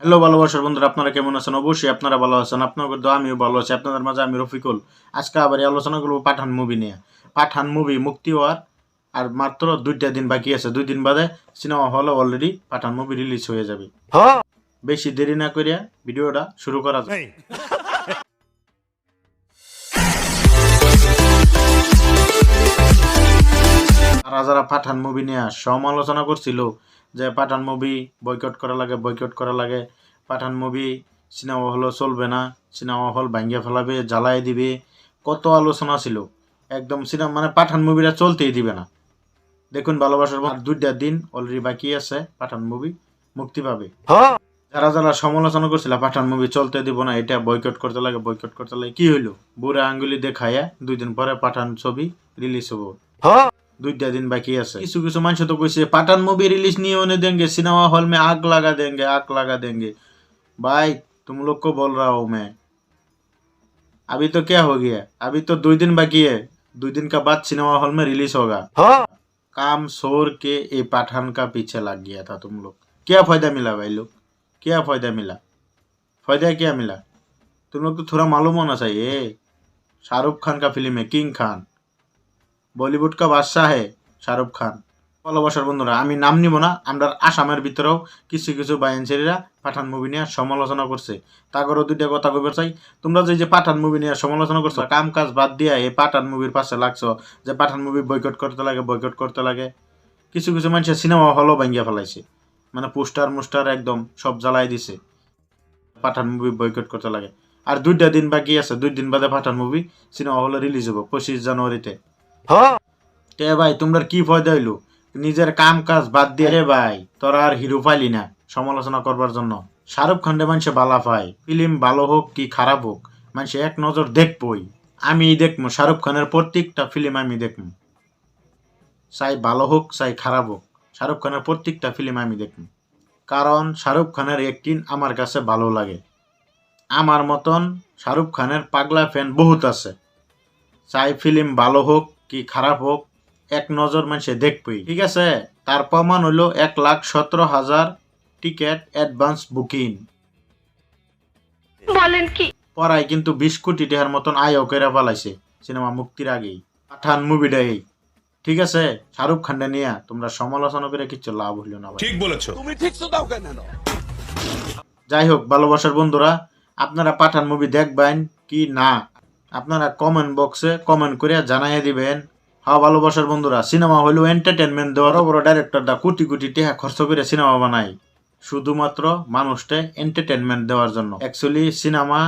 Hello ভালোবাসার বন্ধুরা, আপনারা কেমন আছেন? অবশ্যই আপনারা ভালো আছেন। আপনাদের দোয়া আমিও ভালো আছি। আপনাদের মাঝে আমি রফিকুল। আজকে আবার এই আলোচনা করব পাঠান মুভি নিয়ে। পাঠান মুভি মুক্তি হওয়ার আর মাত্র 2টা দিন বাকি আছে। 2 দিন বাদে সিনেমা হলে অলরেডি পাঠান মুভি রিলিজ হয়ে যাবে। বেশি দেরি না করিয়া ভিডিওটা শুরু করা যাক। যারা যারা পাঠান মুভি নিয়ে সমালোচনা করছিল যে পাঠান মুভি বয়কট করা লাগে, পাঠান মুভি সিনেমা হলও চলবে না, সিনেমা হল ভাঙ্গিয়া ফেলাবে, জ্বালাই দিবে, কত আলোচনা ছিল। একদম সিনেমা মানে পাঠান মুভিটা চলতেই দিবে না। দেখুন ভালোবাসার 2টা দিন অলরেডি বাকি আছে, পাঠান মুভি মুক্তি পাবে। যারা যারা সমালোচনা করছিল পাঠান মুভি চলতে দিব না, এটা বয়কট করতে লাগে, কি হইলো? বুড়া আঙ্গুলি দেখাইয়া 2 দিন পরে পাঠান ছবি রিলিজ হবো। 2টা दिन बाकी আছে। কিছু কিছু মানুষ তো কইছে পাঠান মুভি रिलीज नहीं होने देंगे, सिनेमा हॉल में आग लगा देंगे। भाई तुम लोग को बोल रहा हूँ मैं, अभी तो क्या हो गया, अभी तो 2 दिन बाकी है। 2 दिन का बाद सिनेमा हॉल में रिलीज होगा। काम छोड़ के ये पठान का पीछे लग गया था तुम लोग। क्या फायदा मिला भाई लोग, क्या फायदा मिला? फायदा क्या मिला? तुम लोग तो थोड़ा मालूम होना चाहिए। शाहरुख खान का फिल्म है, किंग खान, বলিউড কা বাদশাহ হে শাহরুখ খান। ভালোবাসার বন্ধুরা, আমি নাম নিব না, আমরা আসামের ভিতরেও কিছু কিছু বাইনছেরিরা পাঠান মুভি নিয়ে সমালোচনা করছে। তাগরও 2টা কথা কইবার চাই। তোমরা যে পাঠান মুভি নিয়ে সমালোচনা করছো, কাম কাজ বাদ দিয়া এই পাঠান মুভির পাশে লাগছো যে পাঠান মুভি বয়কট করতে লাগে। কিছু কিছু মানুষের সিনেমা হলও ভাঙ্গিয়া ফেলাইছে, মানে পোস্টার একদম সব জ্বালাই দিছে। পাঠান মুভি বয়কট করতে লাগে। আর 2টা দিন বাকি আছে, 2 দিন বাদে পাঠান মুভি সিনেমা হলে রিলিজ হবো 25 জানুয়ারিতে। তে ভাই তোমরা কি ফায়দা হইলো? নিজের কাম কাজ বাদ দিয়ে রে ভাই, তোরা আর হিরো পাইলি না সমালোচনা করবার জন্য। শাহরুখ খানের মানুষে বালা পায়, ফিল্ম ভালো হোক কি খারাপ হোক মানুষে এক নজর দেখবই। আমি দেখবো শাহরুখ খানের প্রত্যেকটা ফিল্ম, আমি দেখবো, চাই ভালো হোক চাই খারাপ হোক, শাহরুখ খানের প্রত্যেকটা ফিল্ম আমি দেখবো। কারণ শাহরুখ খানের অ্যাক্টিং আমার কাছে ভালো লাগে। আমার মতন শাহরুখ খানের পাগলা ফ্যান বহুত আছে। চাই ফিল্ম ভালো হোক কি খারাপ হোক এক নজর মানুষে দেখবই, ঠিক আছে? তার প্রমাণ হলো 1,17,000 টিকিট অ্যাডভান্স বুকিং। বলেন কি? পরাই কিন্তু 20 কোটি টাকার মতন আয়ও করে ফেলাইছে সিনেমা মুক্তির আগেই পাঠান মুভিটাই। ঠিক আছে, শাহরুখ খানটা নিয়ে তোমরা সমালোচনা করে কিছু লাভ হইল না। ঠিক বলেছো তুমি, ঠিক তো দাও কেন? যাই হোক ভালোবাসার বন্ধুরা, আপনারা পাঠান মুভি দেখবেন কি না আপনারা কমেন্ট বক্সে কমেন্ট করে জানাইয়া দিবেন। হ্যাঁ ভালোবাসার বন্ধুরা, সিনেমা হইলো এন্টারটেনমেন্ট দেওয়ার, বড় ডাইরেক্টররা কোটি কোটি টাকা খরচ করে সিনেমা বানায় শুধুমাত্র মানুষকে এন্টারটেনমেন্ট দেওয়ার জন্য। অ্যাকচুয়ালি সিনেমা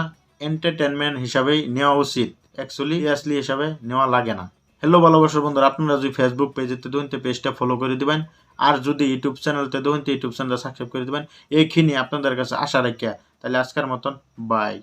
এন্টারটেনমেন্ট হিসাবেই নেওয়া উচিত, অ্যাকচুয়ালি সিরিয়াসলি হিসাবে নেওয়া লাগে না। হ্যালো ভালোবাসার বন্ধুরা, আপনারা যদি ফেসবুক পেজেতে দেখুন পেজটা ফলো করে দিবেন, আর যদি ইউটিউব চ্যানেলতে দেখুন ইউটিউব চ্যানেলটা সাবস্ক্রাইব করে দিবেন। এইখানে আপনাদের কাছে আশা রাখিয়া তাহলে আজকের মতন বাই।